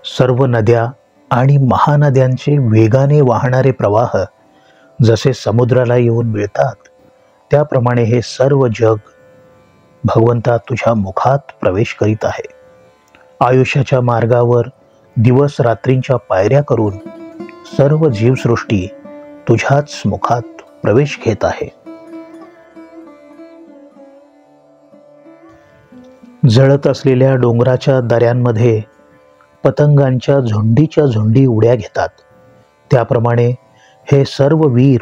सर्व नद्या आणि महानद्यांचे वेगाने वाहणारे प्रवाह जसे समुद्राला येऊन मिळतात, त्याप्रमाणे हे सर्व जग भगवंता तुझ्या मुखात प्रवेश करीत आहे. आयुष्याच्या मार्गावर दिवस रात्रींच्या पायऱ्या करून सर्व जीवसृष्टी तुझ्याच मुखात प्रवेश घेत आहे. जळत असलेल्या डोंगराच्या दऱ्यांमध्ये पतंगांच्या झुंडीच्या झुंडी उड्या घेतात, त्याप्रमाणे हे सर्व वीर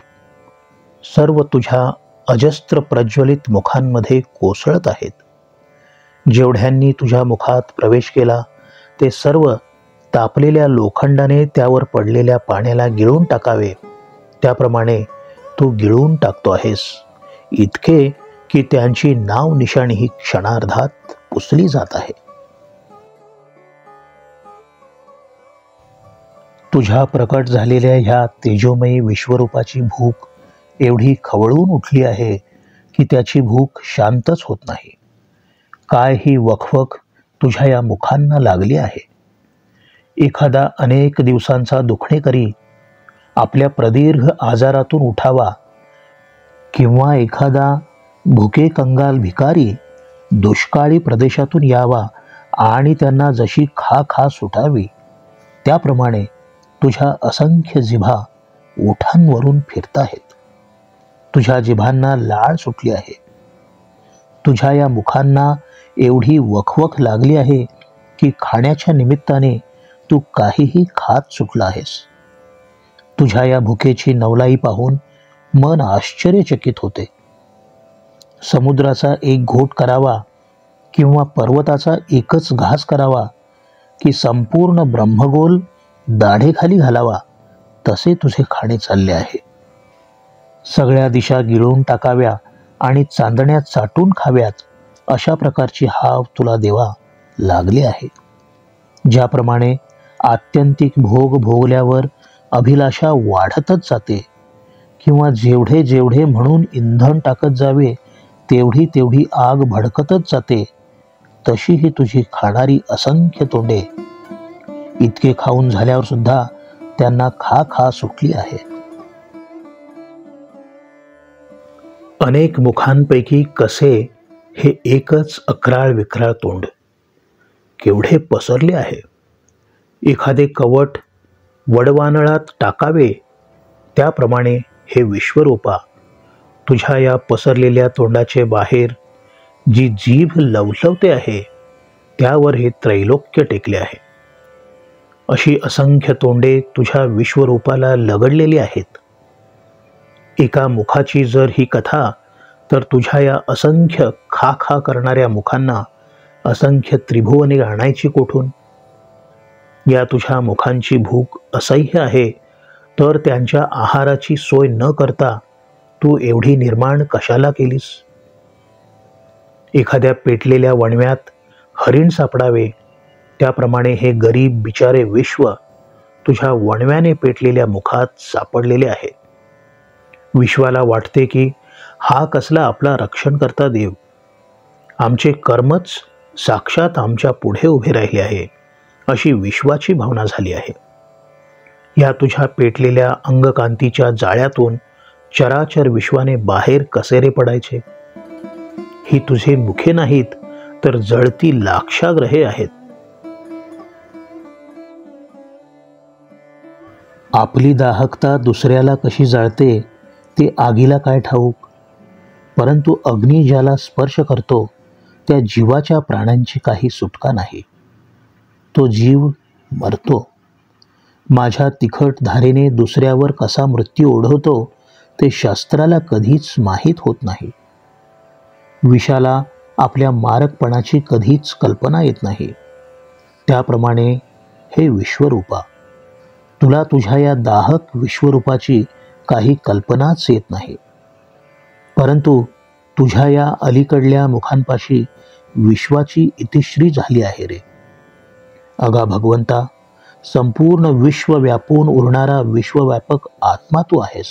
सर्व तुझ्या अजस्त्र प्रज्वलित मुखांमध्ये कोसळत आहेत. जेवढ्यांनी तुझ्या मुखात प्रवेश केला ते सर्व तापलेल्या लोखंडाने त्यावर पडलेल्या पाण्याला गिळून टाकावे, त्याप्रमाणे तू गिळून टाकतो आहेस, इतके की त्यांची नाव निशाणी ही क्षणार्धात पुसली जात आहे. तुझ्या प्रकट झालेल्या ह्या तेजोमयी विश्वरूपाची भूक एवढी खवळून उठली आहे की त्याची भूक शांतच होत नाही. काय ही वखवख तुझ्या या मुखांना लागली आहे. एखादा अनेक दिवसांचा दुखणेकरी आपल्या प्रदीर्घ आजारातून उठावा, किंवा एखादा भुके कंगाल भिकारी दुष्काळी प्रदेशातून यावा आणि त्यांना जशी खा खा सुटावी, त्याप्रमाणे तुझ्या असंख्य जिभा ओठांवरून फिरत आहेत. तुझ्या जिभांना लाळ सुटली आहे. तुझ्या या मुखांना एवढी वखवख लागली आहे की खाण्याच्या निमित्ताने तू काहीही खात सुटला आहेस. तुझ्या या भुकेची नवलाई पाहून मन आश्चर्यचकित होते. समुद्राचा एक घोट करावा किंवा पर्वताचा एकच घास करावा की संपूर्ण ब्रह्मगोल दाढेखाली घालावा, तसे तुझे खाणे चालले आहे. सगळ्या दिशा गिळून टाकाव्या आणि चांदण्यात चाटून खाव्यात, अशा प्रकारची हाव तुला देवा लागली आहे. ज्याप्रमाणे आत्यंतिक भोग भोगल्यावर अभिलाषा वाढतच जाते, किंवा जेवढे जेवढे म्हणून इंधन टाकत जावे तेवढी तेवढी आग भडकतच जाते, तशी ही तुझी खाणारी असंख्य तोंडे इतके खाऊन झाल्यावर सुद्धा त्यांना खा खा सुटली आहे. अनेक मुखांपैकी कसे हे एकच अक्राळ विक्राळ तोंड केवढे पसरले आहे. एखादे कवट वडवानळात टाकावे, त्याप्रमाणे हे विश्वरूपा तुझ्या या पसरलेल्या तोंडाचे बाहेर जी जीभ लवलवते आहे, त्यावर हे त्रैलोक्य टेकले आहे. अशी असंख्य तोंडे तुझ्या विश्वरूपाला लगडलेली आहेत. एका मुखाची जर ही कथा, तर तुझ्या या असंख्य खा खा करणाऱ्या मुखांना असंख्य त्रिभुवने आणायची कोठून. या तुझ्या मुखांची भूक असह्य आहे, तर त्यांच्या आहाराची सोय न करता तू एवढी निर्माण कशाला केलीस. एखाद्या पेटलेल्या वणव्यात हरिण सापडावे, त्याप्रमाणे हे गरीब बिचारे विश्व तुझ्या वणव्याने पेटलेल्या मुखात सापडलेले आहे. विश्वाला वाटते की हा कसला आपला रक्षण करता देव, आमचे कर्मच साक्षात आमच्या पुढे उभे राहिले आहे, अशी विश्वाची भावना झाली आहे. या तुझ्या पेटलेल्या अंगकांतीच्या जाळ्यातून चराचर विश्वाने बाहेर कसे रे पडायचे. ही तुझे मुखे नाहीत, तर जळती लाक्षाग्रहे आहेत. आपली दाहकता दुसऱ्याला कशी जाळते ते आगीला काय ठाऊक, परंतु अग्नी ज्याला स्पर्श करतो त्या जीवाच्या प्राणांची काही सुटका नाही. तो जीव मरतो. माझ्या तिखट धारेने दुसऱ्यावर कसा मृत्यू ओढवतो ते शास्त्राला कधीच माहीत होत नाही. विषाला आपल्या मारकपणाची कधीच कल्पना येत नाही. त्याप्रमाणे हे विश्वरूपा, तुला तुझ्या या दाहक विश्वरूपाची काही कल्पनाच येत नाही, परंतु तुझ्या या अलीकडल्या मुखांपाशी विश्वाची इतिश्री झाली आहे रे. अगा भगवंता, संपूर्ण विश्व व्यापून उरणारा विश्वव्यापक आत्मा तू आहेस.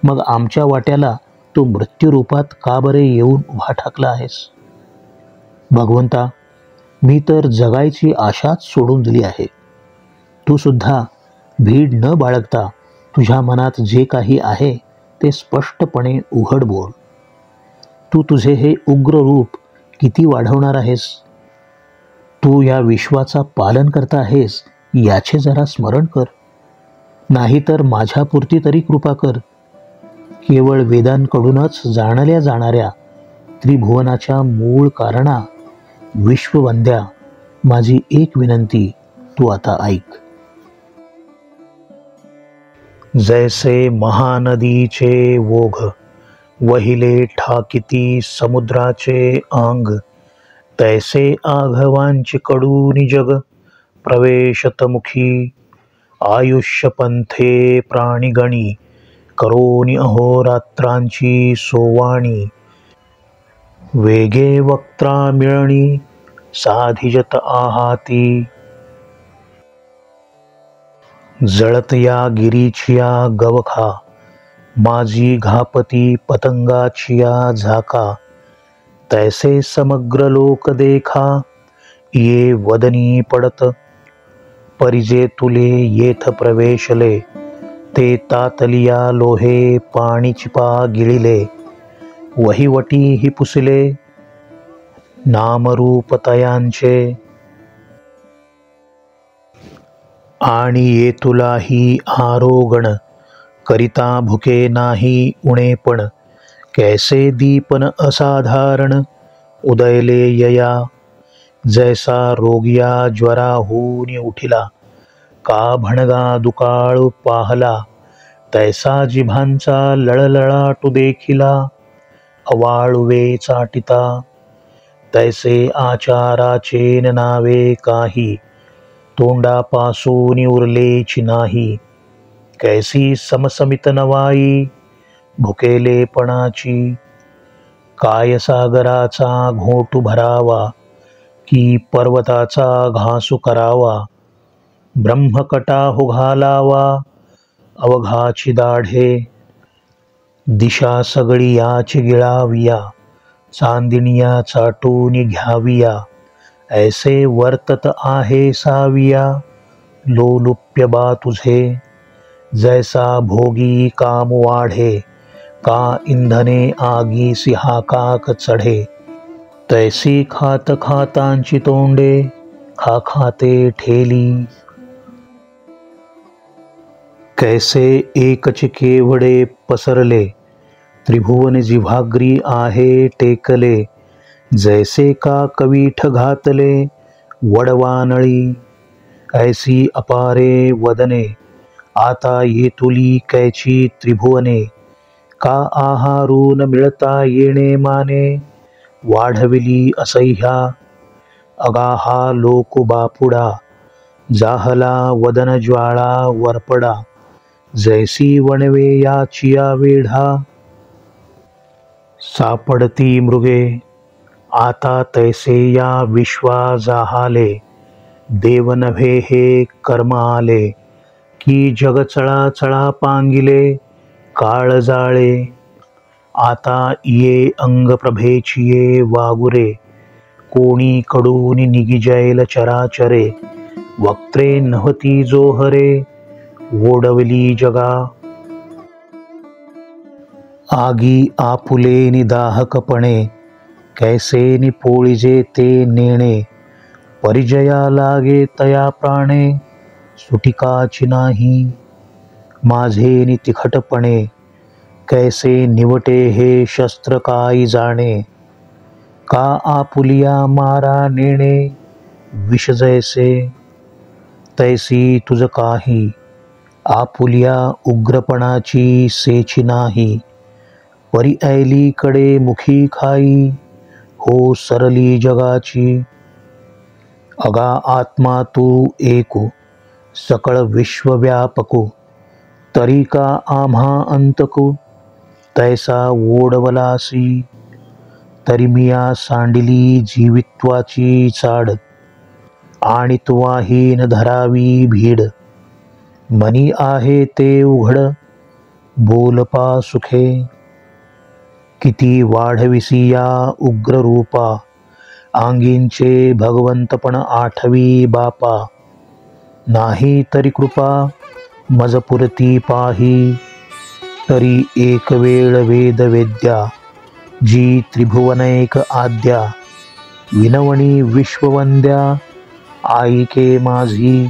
मग आमच्या वाट्याला तू मृत्यूरूपात का बरे येऊन उभा ठाकला आहेस. भगवंता, मी तर जगायची आशाच सोडून दिली आहे. तू सुद्धा भीड न बाळगता तुझ्या मनात जे काही आहे ते स्पष्टपणे उघड बोल. तू तुझे हे उग्र रूप किती वाढवणार आहेस? तू या विश्वाचा पालन करता आहेस याचे जरा स्मरण कर. नाहीतर माझ्यापुरती तरी कृपा कर. केवळ वेदांकडूनच जाणल्या जाणाऱ्या त्रिभुवनाच्या मूळ कारणा विश्ववंद्या, माझी एक विनंती तू आता ऐक. जैसे महानदीचे ओघ वहिले ठाकिती समुद्राचे अंग, तैसे आघवांची कडूनि जग प्रवेशतमुखी. आयुष्य पंथे प्राणिगणी करोनी अहोरात्रांची सोवाणी. वेगे वक्त्रा मिळणी साधिजत आहाती. जळत या गिरीचिया गवखा माझी घापती पतंगाचिया झाका. तैसे समग्र लोक देखा ये वदनी पडत. परिजे तुले येथ प्रवेशले ते तातलिया लोहे पाणी चिपा गिळिले. वहीवटी ही पुसले नामरूप तयांचे. आणि ये तुलाही आरोगण करिता भुके नाही उणेपण. कैसे दीपन असाधारण उदयले यया. जैसा रोगिया ज्वरा होऊन उठिला का भणगा दुकाळ पाहला. तैसा जिभांचा लळलळाटू देखिला अवाळवे चाटिता. तैसे आचाराचे न नावे काही तोंडापासून उरलेची नाही. कैसी समसमित नवाई भुकेलेपणाची. काय सागराचा घोटू भरावा की पर्वताचा घासू करावा. ब्रह्मकटाहू घालावा अवघाची दाढे. दिशा सगळी याची गिळाविया चांदिणिया चाटून घ्याविया. ऐसे वर्तत आहे साविया लोलुप्य बा तुझे. जैसा भोगी काम वाढे का इंधने आगीसी हाकाक चढे. तैसी खात खातांची तोंडे खा खाते ठेली. कैसे एकच केवडे पसरले त्रिभुवन जिव्हाग्री आहे टेकले. जैसे का कवीठ घातले वडवानळी. ऐसी अपारे वदने आता येतुली कैची त्रिभुवने. का आहारून मिळता येणे माने वाढविली असह्या. अगाहा लोक बापुडा जाहला वदन ज्वाळा वरपडा. जैसी वणवे याचिया वेढा. सापडती मृगे आता तैसे या विश्वा जाहाले. देव नव्हे हे कर्म आले की जग चळाचळा पांगिले काळ जाळे. आता ये अंगप्रभेचिये वागुरे कोणी कडून निगिजैल चराचरे. वक्त्रे नव्हती जोहरे ओढवली जगा. आगी आपुले निदाहकपणे कैसे निपोळिजे ते नेणे. परिजया लागे तया प्राणे सुटिकाची नाही. माझे नि तिखटपणे कैसे निवटे हे शस्त्र काही जाणे. का आपुलिया मारा नेणे विष जैसे. तैसी तुझ काही आपुलिया उग्रपणाची सेची नाही. परी ऐलीकडे मुखी खाई हो सरली जगाची. अगा आत्मा तू एकू सकळ विश्वव्यापकू. तरी का आम्हा अंतकू तैसा ओढवलासी. तरी मिया सांडिली जीवित्वाची चाड आणि तुवाही न धरावी भीड. मनी आहे ते उघड बोलपा सुखे. किती वाढविसी या उग्र रूपा आंगींचे भगवंतपण आठवी बापा, नाही तरी कृपा मजपुरती पाही, तरी एक वेळ वेद वेद्या, जी त्रिभुवनैक आद्या, विनवणी विश्ववंद्या, आईके माझी